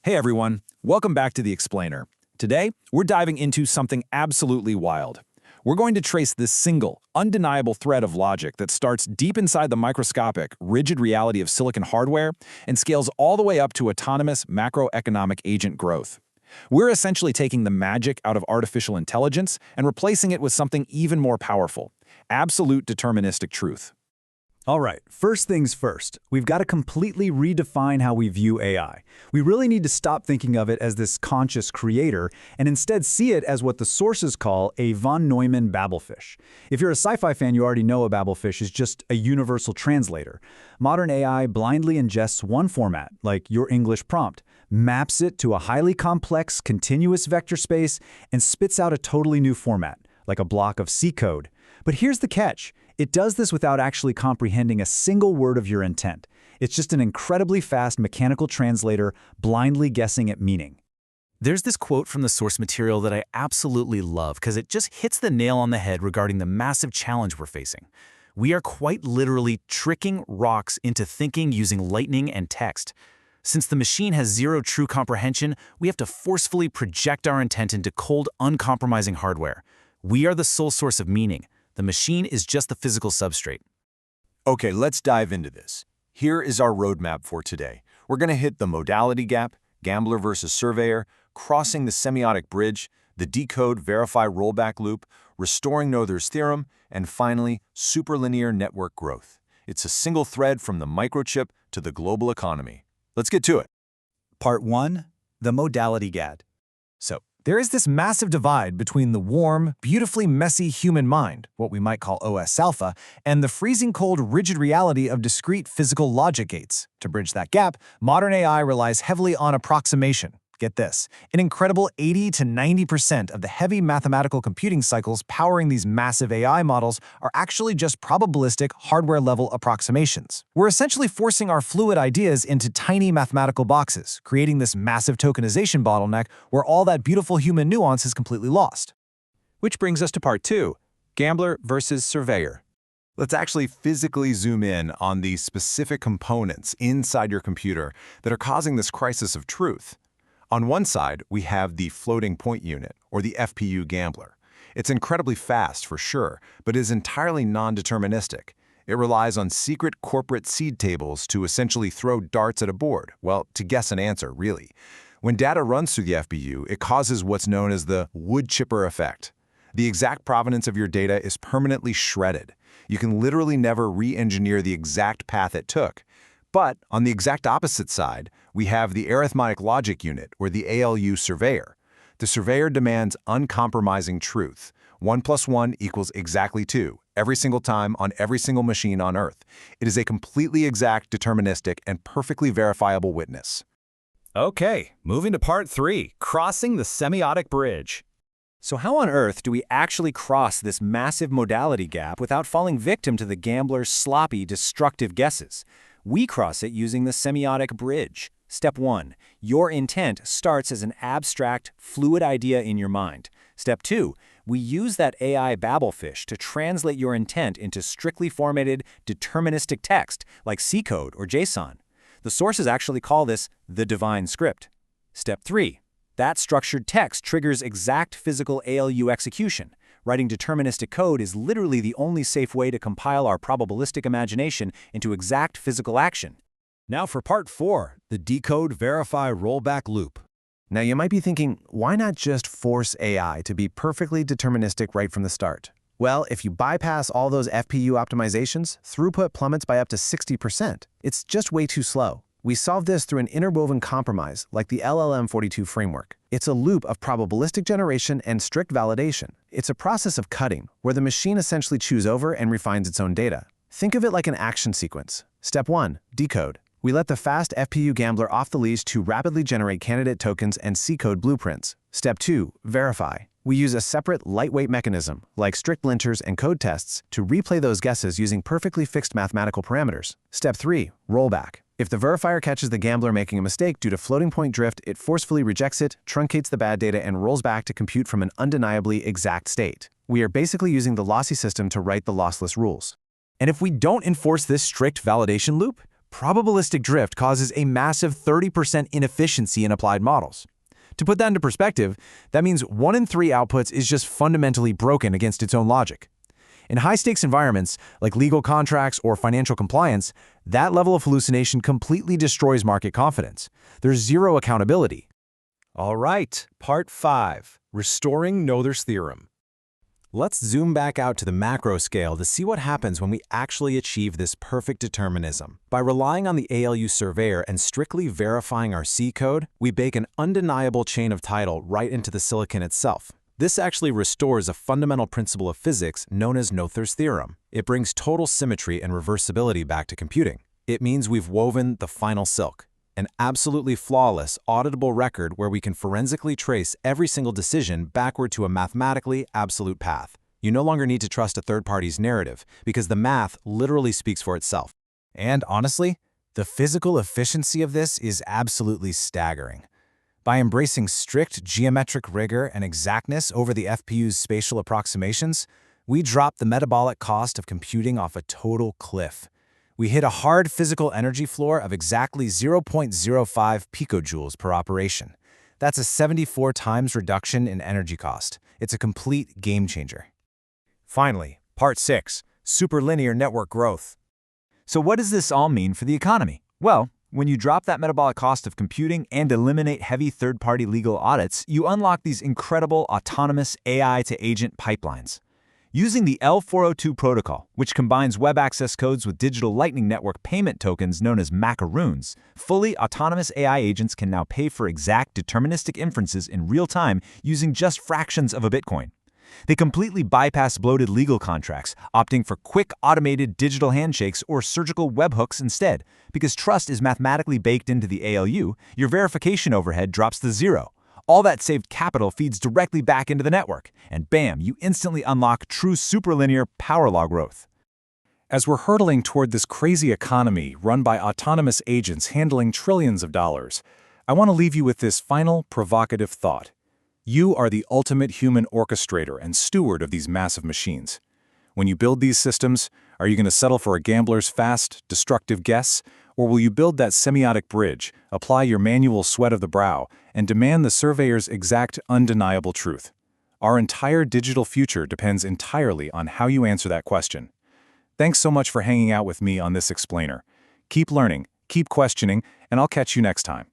Hey everyone, welcome back to The Explainer. Today, we're diving into something absolutely wild. We're going to trace this single, undeniable thread of logic that starts deep inside the microscopic, rigid reality of silicon hardware and scales all the way up to autonomous macroeconomic agent growth. We're essentially taking the magic out of artificial intelligence and replacing it with something even more powerful: absolute deterministic truth. All right, first things first, we've got to completely redefine how we view AI. We really need to stop thinking of it as this conscious creator and instead see it as what the sources call a von Neumann Babelfish. If you're a sci-fi fan, you already know a Babelfish is just a universal translator. Modern AI blindly ingests one format, like your English prompt, maps it to a highly complex, continuous vector space, and spits out a totally new format, like a block of C code. But here's the catch. It does this without actually comprehending a single word of your intent. It's just an incredibly fast mechanical translator blindly guessing at meaning. There's this quote from the source material that I absolutely love because it just hits the nail on the head regarding the massive challenge we're facing. We are quite literally tricking rocks into thinking using lightning and text. Since the machine has zero true comprehension, we have to forcefully project our intent into cold, uncompromising hardware. We are the sole source of meaning. The machine is just the physical substrate. Okay, let's dive into this. Here is our roadmap for today. We're going to hit the modality gap, gambler versus surveyor, crossing the semiotic bridge, the decode verify rollback loop, restoring Noether's theorem, and finally, superlinear network growth. It's a single thread from the microchip to the global economy. Let's get to it. Part 1. The modality gap. So, there is this massive divide between the warm, beautifully messy human mind, what we might call OS alpha, and the freezing cold, rigid reality of discrete physical logic gates. To bridge that gap, modern AI relies heavily on approximation. Get this, an incredible 80 to 90% of the heavy mathematical computing cycles powering these massive AI models are actually just probabilistic, hardware-level approximations. We're essentially forcing our fluid ideas into tiny mathematical boxes, creating this massive tokenization bottleneck where all that beautiful human nuance is completely lost. Which brings us to part 2, gambler versus surveyor. Let's actually physically zoom in on the specific components inside your computer that are causing this crisis of truth. On one side, we have the floating point unit, or the FPU gambler. It's incredibly fast for sure, but is entirely non-deterministic. It relies on secret corporate seed tables to essentially throw darts at a board, well, to guess an answer, really. When data runs through the FPU, it causes what's known as the wood chipper effect. The exact provenance of your data is permanently shredded. You can literally never re-engineer the exact path it took. But on the exact opposite side, we have the arithmetic logic unit, or the ALU Surveyor. The Surveyor demands uncompromising truth. 1 + 1 = exactly 2, every single time on every single machine on Earth. It is a completely exact, deterministic, and perfectly verifiable witness. Okay, moving to part 3, crossing the semiotic bridge. So how on earth do we actually cross this massive modality gap without falling victim to the gambler's sloppy, destructive guesses? We cross it using the semiotic bridge. Step 1. Your intent starts as an abstract, fluid idea in your mind. Step 2. We use that AI Babelfish to translate your intent into strictly formatted, deterministic text like C code or JSON. The sources actually call this the divine script. Step 3. That structured text triggers exact physical ALU execution. Writing deterministic code is literally the only safe way to compile our probabilistic imagination into exact physical action. Now for part 4, the decode verify rollback loop. Now you might be thinking, why not just force AI to be perfectly deterministic right from the start? Well, if you bypass all those FPU optimizations, throughput plummets by up to 60%. It's just way too slow. We solve this through an interwoven compromise, like the LLM42 framework. It's a loop of probabilistic generation and strict validation. It's a process of cutting, where the machine essentially chews over and refines its own data. Think of it like an action sequence. Step 1, decode. We let the fast FPU gambler off the leash to rapidly generate candidate tokens and C-code blueprints. Step 2, verify. We use a separate, lightweight mechanism, like strict linters and code tests, to replay those guesses using perfectly fixed mathematical parameters. Step 3, rollback. If the verifier catches the gambler making a mistake due to floating point drift, it forcefully rejects it, truncates the bad data, and rolls back to compute from an undeniably exact state. We are basically using the lossy system to write the lossless rules. And if we don't enforce this strict validation loop, Probabilistic drift causes a massive 30% inefficiency in applied models. To put that into perspective, that means 1 in 3 outputs is just fundamentally broken against its own logic. In high-stakes environments, like legal contracts or financial compliance, that level of hallucination completely destroys market confidence. There's zero accountability. All right, Part 5, Restoring Noether's Theorem. Let's zoom back out to the macro scale to see what happens when we actually achieve this perfect determinism. By relying on the ALU Surveyor and strictly verifying our C code, we bake an undeniable chain of title right into the silicon itself. This actually restores a fundamental principle of physics known as Noether's theorem. It brings total symmetry and reversibility back to computing. It means we've woven the final silk, an absolutely flawless, auditable record where we can forensically trace every single decision backward to a mathematically absolute path. You no longer need to trust a third party's narrative because the math literally speaks for itself. And honestly, the physical efficiency of this is absolutely staggering. By embracing strict geometric rigor and exactness over the FPU's spatial approximations, we drop the metabolic cost of computing off a total cliff. We hit a hard physical energy floor of exactly 0.05 picojoules per operation. That's a 74 times reduction in energy cost. It's a complete game changer. Finally, Part 6, Superlinear Network Growth. So what does this all mean for the economy? Well, when you drop that metabolic cost of computing and eliminate heavy third-party legal audits, you unlock these incredible autonomous AI-to-agent pipelines. Using the L402 protocol, which combines web access codes with digital Lightning Network payment tokens known as macaroons, fully autonomous AI agents can now pay for exact deterministic inferences in real time using just fractions of a Bitcoin. They completely bypass bloated legal contracts, opting for quick automated digital handshakes or surgical webhooks instead. Because trust is mathematically baked into the ALU, your verification overhead drops to zero. All that saved capital feeds directly back into the network, and bam, you instantly unlock true superlinear power law growth. As we're hurtling toward this crazy economy run by autonomous agents handling trillions of dollars, I want to leave you with this final provocative thought. You are the ultimate human orchestrator and steward of these massive machines. When you build these systems, are you going to settle for a gambler's fast, destructive guess, or will you build that semiotic bridge, apply your manual sweat of the brow, and demand the surveyor's exact, undeniable truth? Our entire digital future depends entirely on how you answer that question. Thanks so much for hanging out with me on this explainer. Keep learning, keep questioning, and I'll catch you next time.